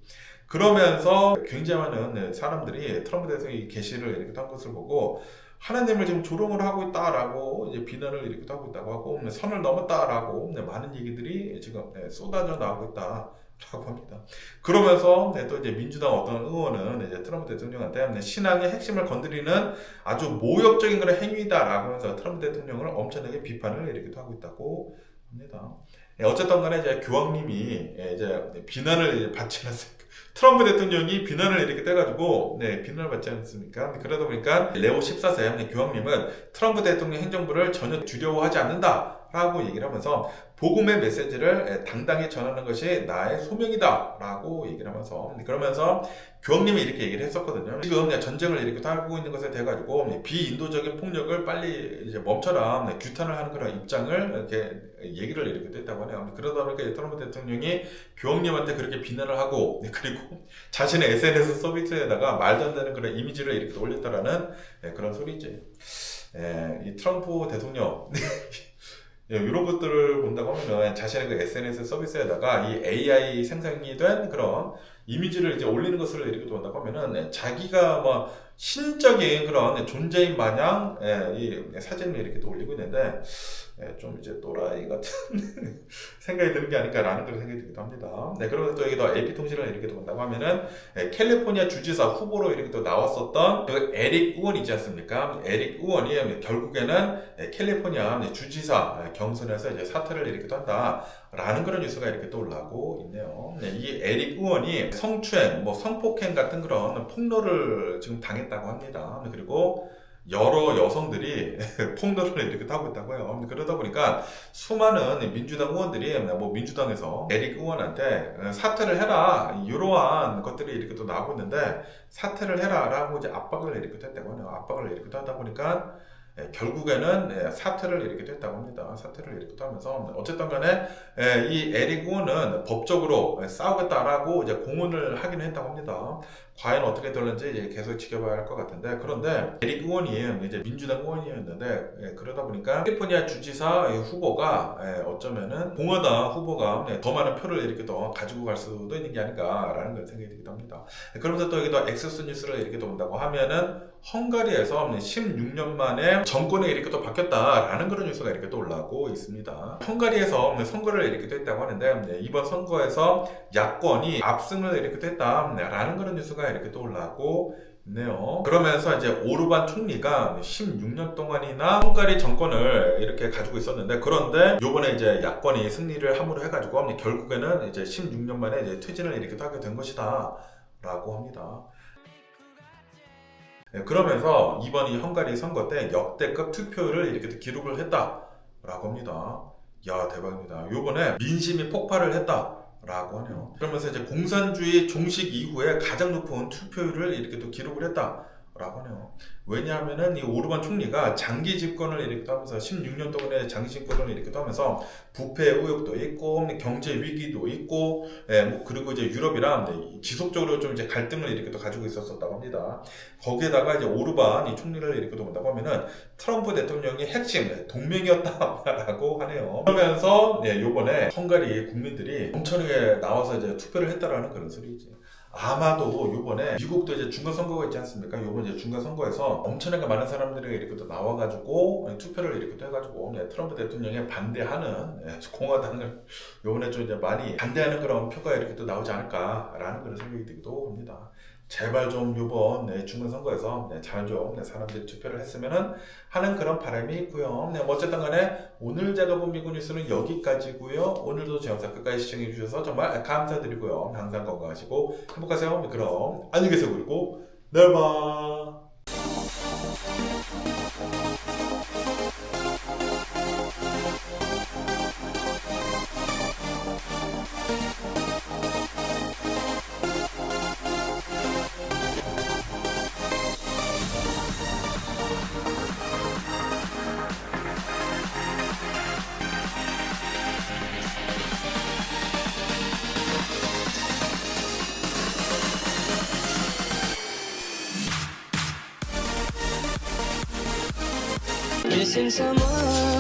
그러면서 굉장히 많은 사람들이 트럼프 대통령이 게시를 이렇게 한 것을 보고 하나님을 지금 조롱을 하고 있다라고 이제 비난을 이렇게 하고 있다고 하고, 선을 넘었다라고 많은 얘기들이 지금 쏟아져 나오고 있다라고 합니다. 그러면서 또 이제 민주당 어떤 의원은 이제 트럼프 대통령한테 신앙의 핵심을 건드리는 아주 모욕적인 그런 행위다라고 하면서 트럼프 대통령을 엄청나게 비판을 이렇게 하고 있다고 합니다. 어쨌든 간에 이제 교황님이 이제 비난을 받지 않았습니까? 트럼프 대통령이 비난을 이렇게 떼가지고 비난을 받지 않습니까? 그러다 보니까 레오 14세 교황님은 트럼프 대통령 행정부를 전혀 두려워하지 않는다라고 얘기를 하면서 복음의 메시지를 당당히 전하는 것이 나의 소명이다 라고 얘기를 하면서, 그러면서 교황님이 이렇게 얘기를 했었거든요. 지금 전쟁을 이렇게 하고 있는 것에 대해 가지고 비인도적인 폭력을 빨리 이제 멈춰라, 규탄을 하는 그런 입장을 이렇게 얘기를 이렇게 했다고 하네요. 그러다 보니까 트럼프 대통령이 교황님한테 그렇게 비난을 하고, 그리고 자신의 SNS 서비스에다가 말도 안 되는 그런 이미지를 이렇게 올렸다라는 그런 소리지. 이 트럼프 대통령 이런 것들을 본다고 하면은 자신의 그 SNS 서비스에다가 이 AI 생성이 된 그런 이미지를 이제 올리는 것을 이렇게 본다고 하면은 자기가 뭐 신적인 그런 존재인 마냥 이 사진을 이렇게 또 올리고 있는데, 좀 이제 또라이 같은 생각이 드는 게 아닐까라는 그런 생각이 들기도 합니다. 그러면서 또 여기 더 AP통신을 이렇게 본다고 하면은 캘리포니아 주지사 후보로 이렇게 또 나왔었던 그 에릭 의원 있지 않습니까? 에릭 의원이 결국에는 캘리포니아 주지사 경선에서 이제 사퇴를 이렇게 또 한다라는 그런 뉴스가 이렇게 또 올라오고 있네요. 이 에릭 의원이 성추행, 성폭행 같은 그런 폭로를 지금 당했다고 합니다. 그리고 여러 여성들이 폭로를 이렇게 하고 있다고 해요. 그러다 보니까 수많은 민주당 의원들이 민주당에서 에릭 의원한테 사퇴를 해라, 이러한 것들이 이렇게 또 나오고 있는데 사퇴를 해라 라고 이제 압박을 이렇게 했다고 하네요. 압박을 이렇게 하다 보니까 결국에는 사퇴를 이렇게 했다고 합니다. 사퇴를 이렇게 하면서 어쨌든 간에 이 에릭 의원은 법적으로 싸우겠다라고 이제 공언을 하기는 했다고 합니다. 과연 어떻게 될는지 이제 계속 지켜봐야 할 것 같은데, 그런데 에릭 의원이 이제 민주당 의원이었는데 그러다 보니까 캘리포니아 주지사 후보가 어쩌면은 공화당 후보가 더 많은 표를 이렇게 더 가지고 갈 수도 있는 게 아닌가라는 그런 생각이 들기도 합니다. 그러면서 또 여기도 엑세스 뉴스를 이렇게 또 본다고 하면은 헝가리에서 16년 만에 정권이 이렇게 또 바뀌었다라는 그런 뉴스가 이렇게 또 올라오고 있습니다. 헝가리에서 선거를 이렇게 했다고 하는데 이번 선거에서 야권이 압승을 이렇게 했다라는 그런 뉴스가 이렇게 또 올라오고 있네요. 그러면서 이제 오르반 총리가 16년 동안이나 헝가리 정권을 이렇게 가지고 있었는데, 그런데 요번에 이제 야권이 승리를 함으로 해가지고 결국에는 이제 16년 만에 이제 퇴진을 이렇게 하게 된 것이다 라고 합니다. 그러면서 이번 이 헝가리 선거 때 역대급 투표율을 이렇게 또 기록을 했다라고 합니다. 야, 대박입니다. 요번에 민심이 폭발을 했다라고 하네요. 그러면서 이제 공산주의 종식 이후에 가장 높은 투표율을 이렇게 또 기록을 했다라고 하네요. 왜냐하면은 이 오르반 총리가 장기 집권을 이렇게 하면서 16년 동안의 장기 집권을 이렇게 하면서 부패 의혹도 있고 경제 위기도 있고 뭐 그리고 이제 유럽이랑 지속적으로 좀 이제 갈등을 이렇게 또 가지고 있었다고 합니다. 거기에다가 이제 오르반 이 총리를 이렇게 또 본다고 하면은 트럼프 대통령의 핵심 동맹이었다라고 하네요. 그러면서 요번에 헝가리 국민들이 엄청나게 나와서 이제 투표를 했다라는 그런 소리지. 아마도 요번에 미국도 이제 중간선거가 있지 않습니까? 요번 이제 중간선거에서 엄청나게 많은 사람들이 이렇게 또 나와가지고 투표를 이렇게 또 해가지고 트럼프 대통령에 반대하는 공화당을 요번에 좀 이제 많이 반대하는 그런 표가 이렇게 또 나오지 않을까라는 그런 생각이 들기도 합니다. 제발 좀 요번 중간선거에서 잘 좀 사람들이 투표를 했으면 하는 그런 바람이 있고요. 어쨌든 간에 오늘 제가 본 미국 뉴스는 여기까지고요. 오늘도 제 영상 끝까지 시청해 주셔서 정말 감사드리고요. 항상 건강하시고 행복하세요. 그럼 안녕히 계세요. 그리고 내일 봐. Missing someone